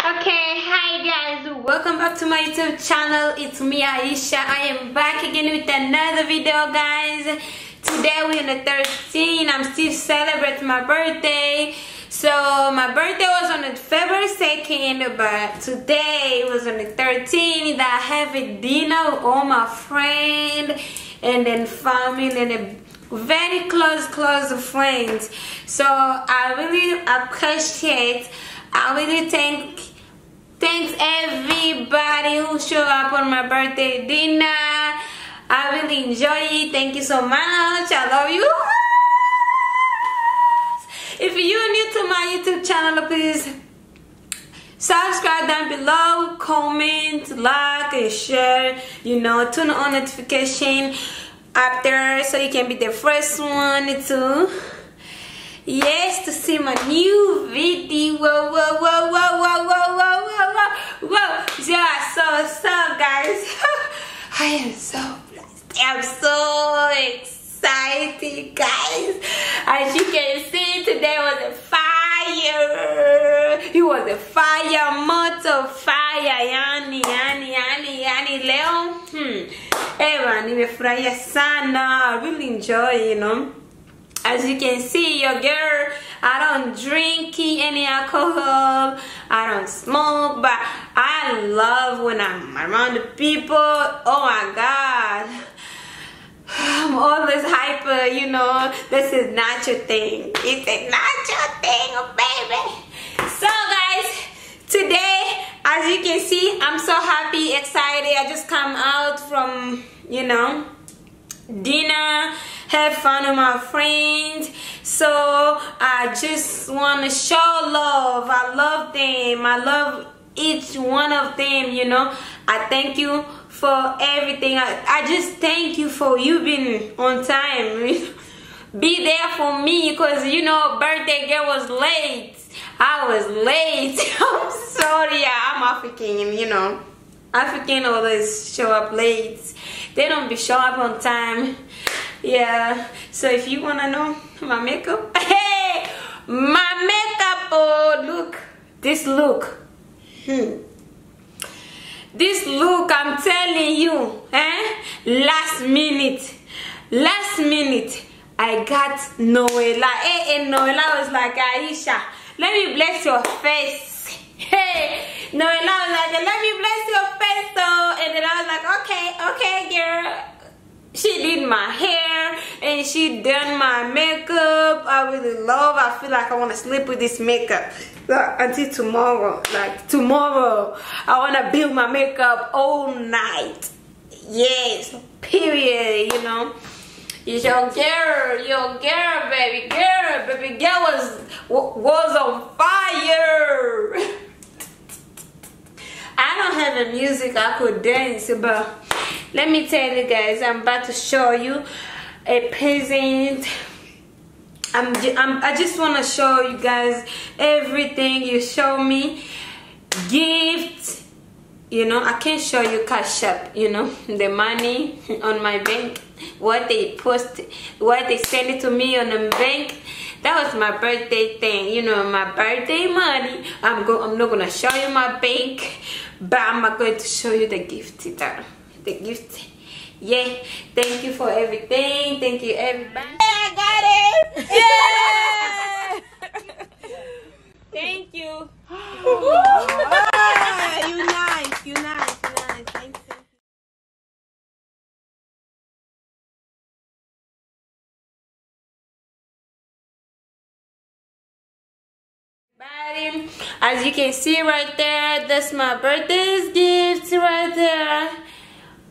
Okay, hi guys, welcome back to my YouTube channel. It's me, Aisha. I am back again with another video, guys. Today we're on the 13th. I'm still celebrating my birthday. So my birthday was on the February 2nd, but today was on the 13th. I have a dinner with all my friends and then family and a very close friends. So I really appreciate, I really thanks everybody who showed up on my birthday dinner. I really enjoy it. Thank you so much. I love you. If you're new to my YouTube channel, please subscribe down below, comment, like, and share. You know, turn on notification up there so you can be the first one to to see my new video. Whoa. Yeah, so guys, I am so blessed. I'm so excited, guys. As you can see, today was a fire. It was a fire, month of fire. Yani leo. Ewa, nimefurahia sana. I really enjoy, you know. As you can see, your girl, I don't drink any alcohol, I don't smoke, but I love when I'm around the people. Oh my God, I'm always hyper, you know. This is not your thing. It's not your thing, baby. So guys, today, as you can see, I'm so happy, excited. I just come out from, you know, dinner, have fun with my friends. So I just want to show love. I love them. I love each one of them, you know. I thank you for everything. I just thank you for you being on time. Be there for me, because you know, birthday girl was late. I was late. I'm sorry. I'm African, you know. African always show up late. They don't be show up on time. Yeah, so if you wanna know my makeup, hey, my makeup, oh look, this look, this look, I'm telling you, last minute, I got Noella. Hey, Noella was like, Aisha, let me bless your face. Hey, Noella was like, let me bless your face, though. And then I was like, okay, girl. She did my hair and she done my makeup. I really love. I feel like I want to sleep with this makeup until tomorrow. Like tomorrow, I want to build my makeup all night. Yes, period. You know, it's your girl, baby girl was on fire. I don't have a music I could dance, but let me tell you guys, I'm about to show you a present. I just want to show you guys everything you show me. Gift, you know, I can't show you Cash App, you know, the money on my bank, what they post, what they send it to me on the bank. That was my birthday thing, you know, my birthday money. I'm not gonna show you my bank, but I'm going to show you the gift. The gift. Yeah, thank you for everything. Thank you, everybody. I got it. Yeah. Thank you. You nice. Thank you. As you can see right there, that's my birthday gift right there.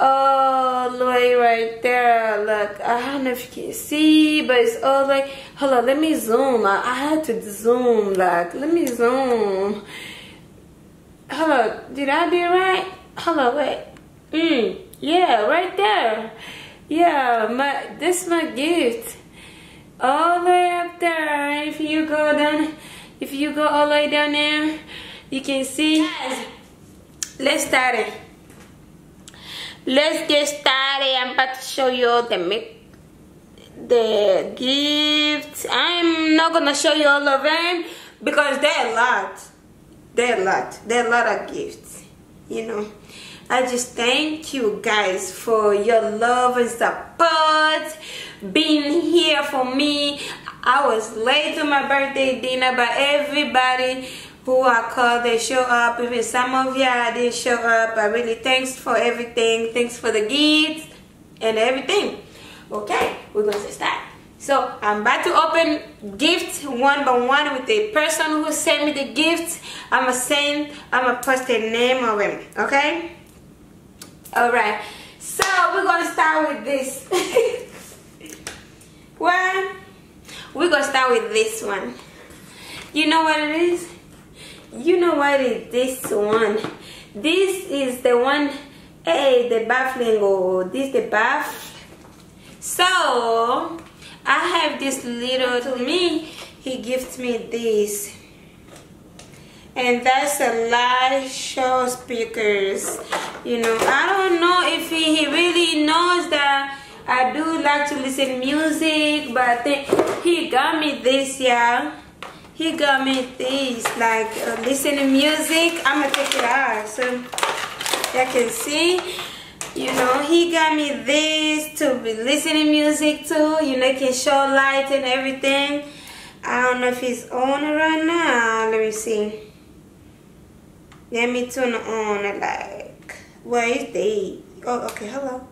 All the way right there. Look, I don't know if you can see, but it's all like, hold on, let me zoom. I had to zoom. Like, let me zoom. Hold on, did I do it right? Hold on, wait. Yeah, right there. Yeah, this is my gift. All the way up there. If you go down, if you go all the way down there, you can see. Let's start it. Let's get started. I'm about to show you all the the gifts. I'm not gonna show you all of them because there are a lot. There are a lot of gifts, you know. I just thank you guys for your love and support, being here for me. I was late to my birthday dinner, but everybody who I called, they show up. Even some of y'all didn't show up. I really thanks for everything. Thanks for the gifts and everything. Okay, we're going to start. So I'm about to open gifts one by one with the person who sent me the gifts. I'm gonna post the name of him. Okay. All right. So we're gonna start with this. Well, we're gonna start with this one. You know what it is? You know what is this one? This is the one. Hey, the baffling. Oh, this the bath. So I have this little to me. He gives me this, and that's a live show speakers. You know, I don't know if he really knows that I do like to listen music, but I think he got me this, yeah. He got me this, like listening music. I'm gonna take it out so you can see. You know, he got me this to be listening music too. You know, it can show light and everything. I don't know if it's on right now. Let me see. Let me turn it on. Like, where is the? Oh, okay. Hello.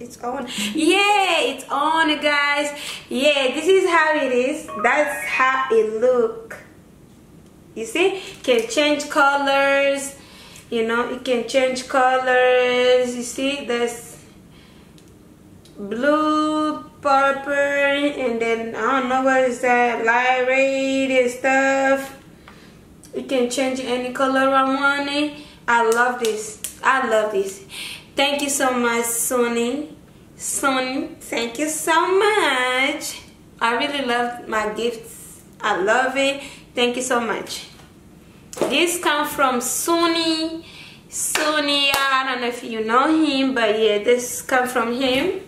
It's on. Yeah, it's on, guys. Yeah, this is how it is. That's how it look. You see, can change colors. You know, it can change colors. You see, there's blue, purple, and then I don't know what is that, light red and stuff. You can change any color I want it. I love this. I love this. Thank you so much, Sony. Sony, thank you so much. I really love my gifts. I love it. Thank you so much. This comes from Sony. Sony, I don't know if you know him, but yeah, this comes from him.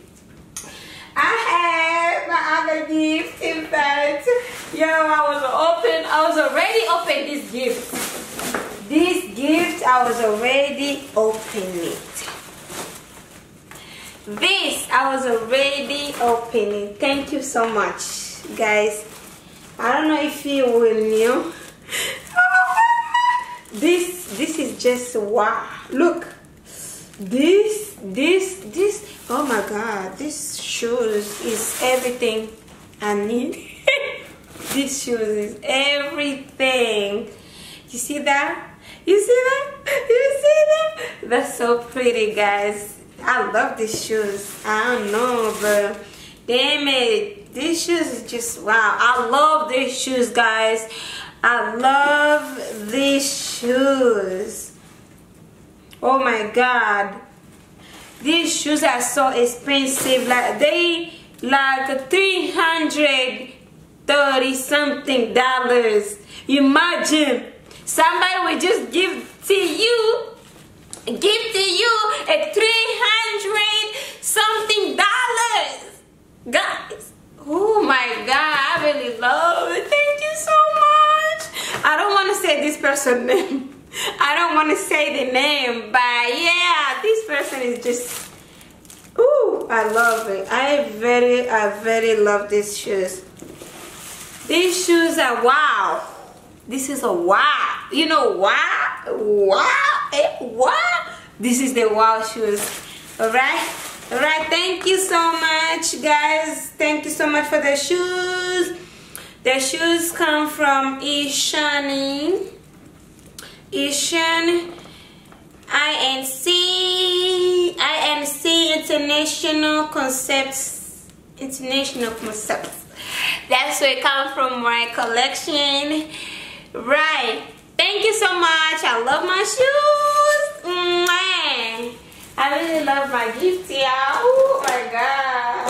I have my other gift. In fact, yo, I was already open this gift. This gift, I was already opening it. This, I was already opening. Thank you so much, guys. I don't know if you will know. This is just wow. Look, this. Oh my God, this shoes is everything I need. This shoes is everything. You see that? You see that? You see that? That's so pretty, guys. I love these shoes. I don't know, but damn it, these shoes is just wow. I love these shoes, guys. I love these shoes. Oh my God, these shoes are so expensive. Like they like $330 something. Imagine somebody will just give to you a $300 something. Guys, oh my God, I really love it. Thank you so much. I don't want to say this person's name. I don't want to say the name, but yeah, this person is just, ooh, I love it. I very love these shoes. These shoes are wow. This is a wow. You know, wow. This is the wow shoes. Alright, thank you so much, guys. Thank you so much for the shoes. The shoes come from Ishani INC International Concepts. That's where it comes from, my collection. Right. Thank you so much. I love my shoes. I really love my gift here. Oh my God.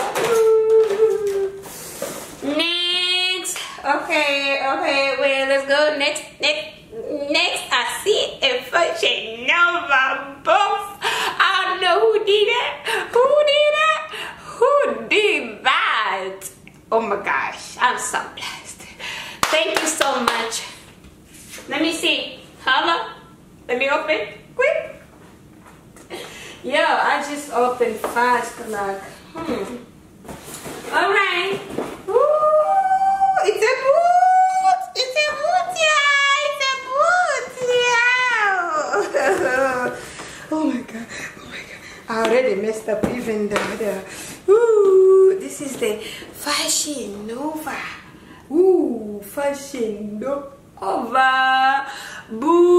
Next. Okay, wait, let's go. Next, I see a Fashion Nova box. I don't know who did that. Who did that? me see. Hold on. Let me open. Quick. Yo, I just opened fast. Like, Alright. Ooh, it's a boot. It's a boot, yeah. It's a boot, yeah. Oh my god. Oh my god. I already messed up even the ooh, this is the Fashion Nova. Ooh, Fashion Nova booting.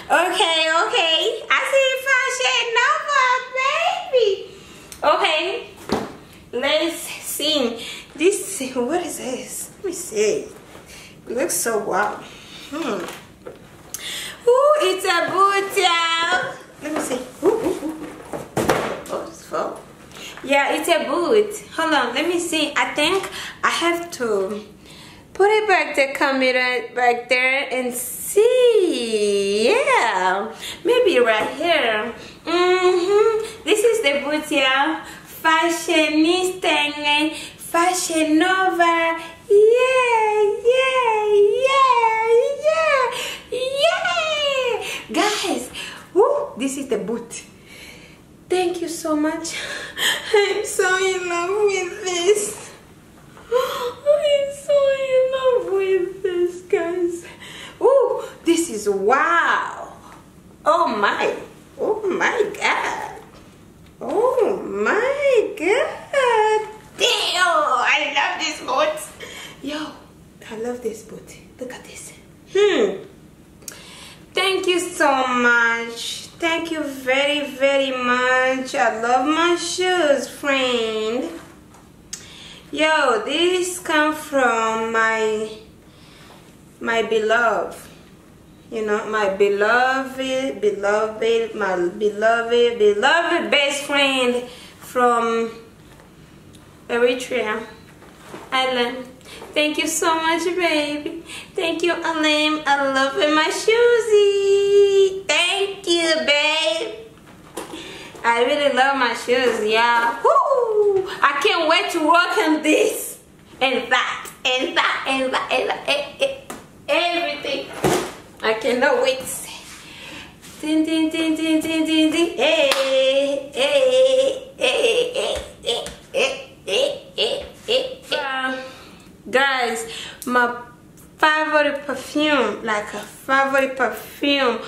Okay, I see Fashion Nova, baby. Okay, let's sing. This, what is this? Let me see. It looks so wow. Ooh, it's a boot, y'all. Let me see. Ooh. Oh, it's full. Yeah, it's a boot. Hold on, let me see. I think I have to put it back, the camera back there, and see. Yeah, maybe right here. This is the boot, yeah. Fashionista and Fashion Nova. Yeah. Guys, woo, this is the boot. Thank you so much. I'm so in love with this. I'm so in love with this, guys. Ooh, this is wow. Oh my god. Oh my god. Damn, I love this boot. Yo, I love this boot. Look at this. Thank you so much. Thank you very, very much. I love my shoes, friend. Yo, this comes from my beloved. You know, my beloved best friend from Eritrea Island. Thank you so much, baby. Thank you, Alim. I love my shoesy. Thank you, babe. I really love my shoes, yeah. Woo! I can't wait to rock on this and that and everything. I cannot wait to say. Ding. Guys, my favorite perfume, like a favorite perfume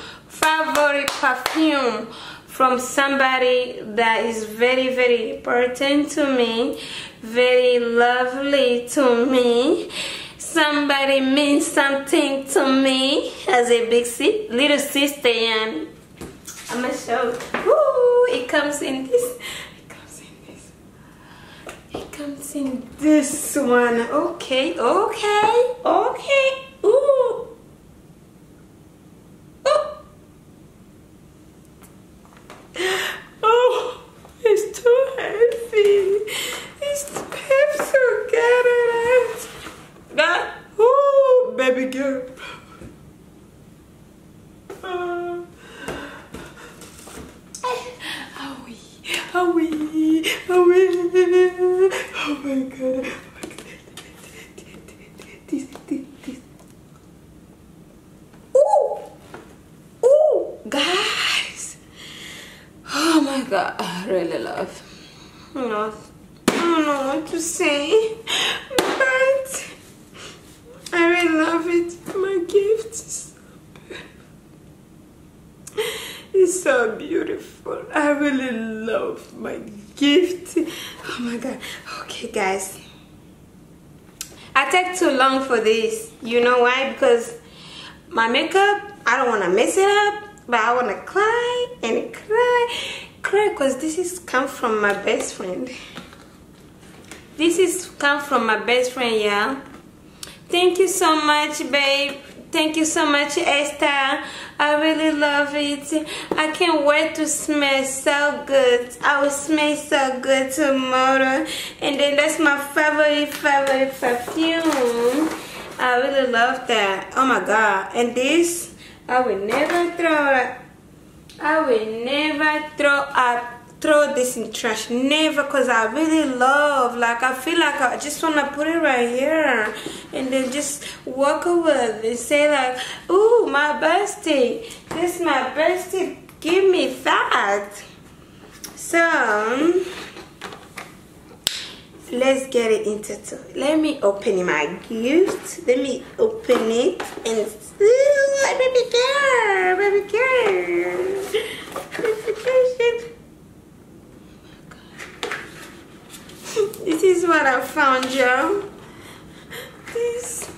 from somebody that is very, very important to me, very lovely to me. Somebody means something to me as a little sister, and I'm gonna show. Woo! It comes in this. It comes in this one. Okay. Ooh. Oh, it's too heavy. It's too heavy to get it out. Ooh, baby girl. Oh my god. This. Ooh, guys. Oh my god, I really love. I don't know what to say, but I really love it. My gift is so beautiful. I really love my gift. Oh my god. Okay, guys, I take too long for this. You know why? Because my makeup, I don't want to mess it up, but I want to cry because this is come from my best friend. This is come from my best friend, yeah. Thank you so much, babe. Thank you so much, Esther. I really love it. I can't wait to smell so good. I will smell so good tomorrow. And then that's my favorite perfume. I really love that. Oh my god. And this, I will never throw it. I will never throw up throw this in trash. Never, because I really love, like, I feel like I just want to put it right here and then just walk away and say like, ooh, my bestie, this is my bestie, give me that. So let's get it into two. Let me open my gift. Let me open it and see, baby girl, baby girl. This is what I found, y'all. This,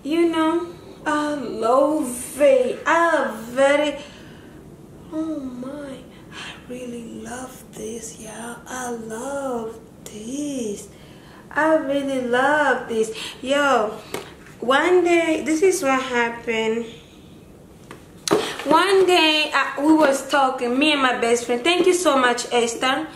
you know, I love it. Oh my, I really love this, y'all. I love this. I really love this. Yo, one day, this is what happened. One day, we was talking, me and my best friend. Thank you so much, Esther.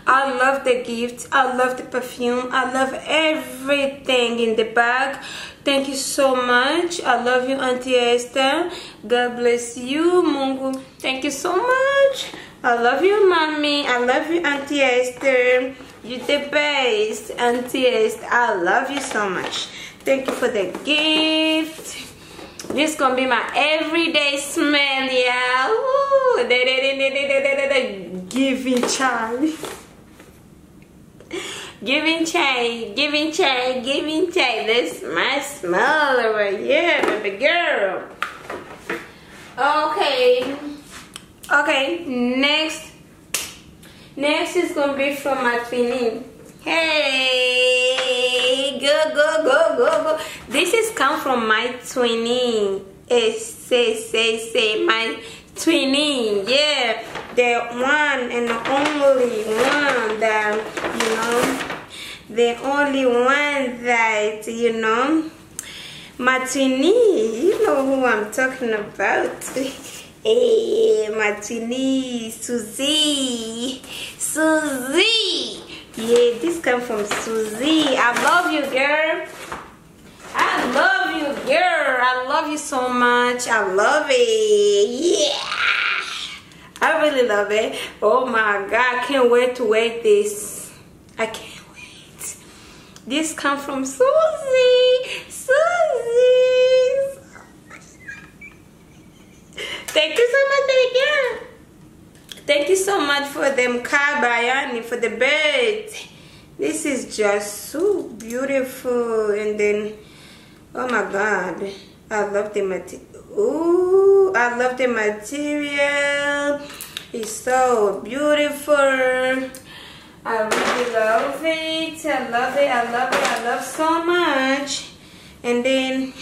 I love the gift. I love the perfume. I love everything in the bag. Thank you so much. I love you, Auntie Esther. God bless you, Mungu. Thank you so much. I love you, Mommy. I love you, Auntie Esther. You're the best, Auntie Esther. I love you so much. Thank you for the gift. This is gonna be my everyday smell, yeah. Ooh. Giving chai. Giving chai, giving chai, giving chai. This is my smell over here, baby girl. Okay. Okay, next is gonna be from my twinning. Hey, go. This is come from my twinning. Say, my twinning. Yeah, the one and the only one that, you know, the only one that, you know, my twinning. You know who I'm talking about. Hey, my twinning, Susie. Yeah, this comes from Susie. I love you, girl. I love you, girl. I love you so much. I love it. Yeah. I really love it. Oh my God, I can't wait to wear this. I can't wait. This comes from Susie. Thank you so much, baby girl. Thank you so much for them Kabayani, for the birds. This is just so beautiful. And then, oh my God, I love the material. Ooh, I love the material. It's so beautiful. I really love it. I love it. I love it. I love so much. And then,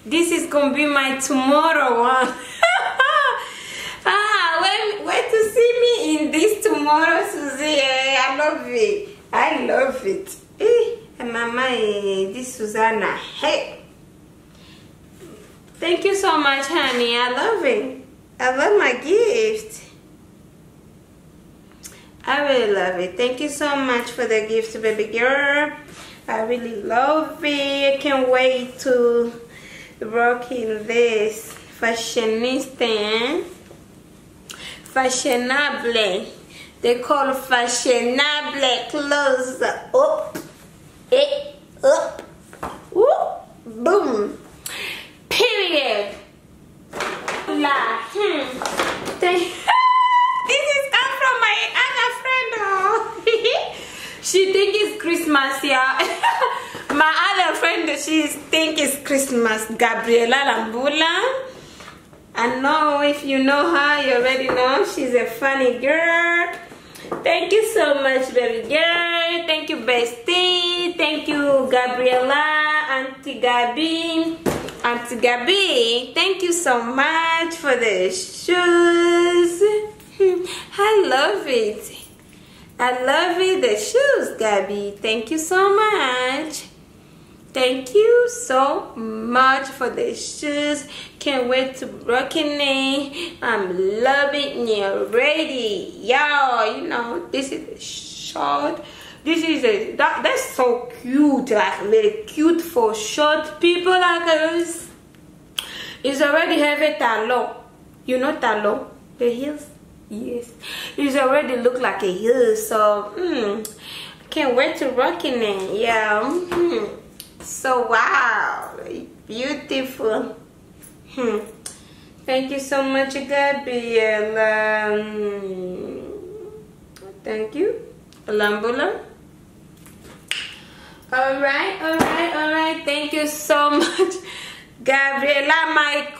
this is gonna be my tomorrow one. Wait to see me in this tomorrow, Susie. I love it. I love it. And Mama, this Susanna. Hey. Thank you so much, honey. I love it. I love my gift. I really love it. Thank you so much for the gift, baby girl. I really love it. I can't wait to rock in this fashionista. Fashionable. They call fashionable clothes. Up. Up. Whoop. Boom. Period. La. This is come from my other friend. She think it's Christmas, yeah. My other friend, she think it's Christmas. Gabriela Lambula. I know if you know her, you already know she's a funny girl. Thank you so much, baby girl. Thank you, bestie. Thank you, Gabriela, Auntie Gabi. Auntie Gabi, thank you so much for the shoes. I love it. I love it, the shoes, Gabi. Thank you so much. Thank you so much for the shoes. Can't wait to rock it. I'm loving it already. Y'all, you know, this is a short. This is a, that's so cute. Like, really cute for short people like us. It's already have a talon. You know talon? The heels? Yes, it already look like a heel, so I can't wait to rock in it. Yeah. So wow, beautiful. Thank you so much, Gabriela. Thank you, Lambula. All right. Thank you so much, Gabriela. Mike.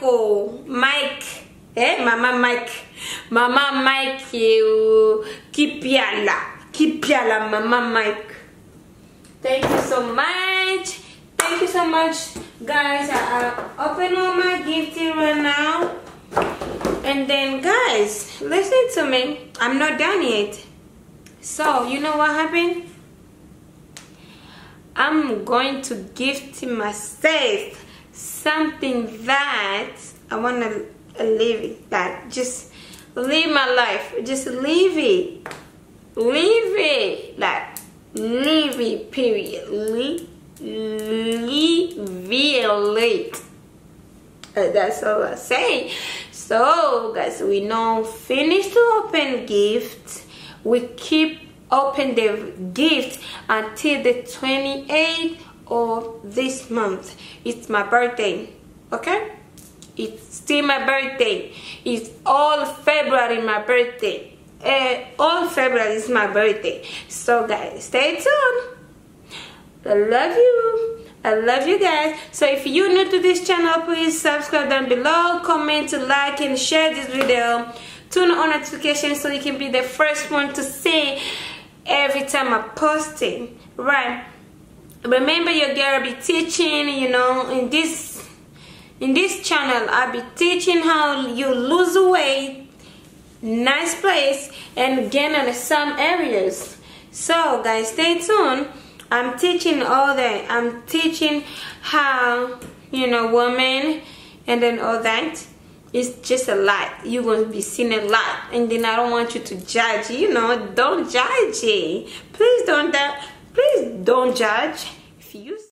Mama Mike, you Kipiala, Mama Mike. Thank you so much. Thank you so much, guys. I open all my gifts right now. And then, guys, listen to me. I'm not done yet. So, you know what happened? I'm going to gift myself something that I want to live it. That just live my life. Just live it. Live it. Like, live it, period. Live it. That's all I say. So, guys, we now finish to open gifts. We keep open the gift until the 28th of this month. It's my birthday. Okay? It's still my birthday. It's all February my birthday. All February is my birthday. So, guys, stay tuned. I love you. I love you guys. So if you're new to this channel, please subscribe down below, comment, like, and share this video. Turn on notifications so you can be the first one to see every time I post it. Right. Remember, your girl be teaching, you know, in this channel I'll be teaching how you lose weight, nice place, and gain on some areas. So guys, stay tuned. I'm teaching all that. I'm teaching how, you know, women, and then all that. It's just a lot. You're going to be seeing a lot. And then I don't want you to judge. You know, don't judge it. Please don't judge.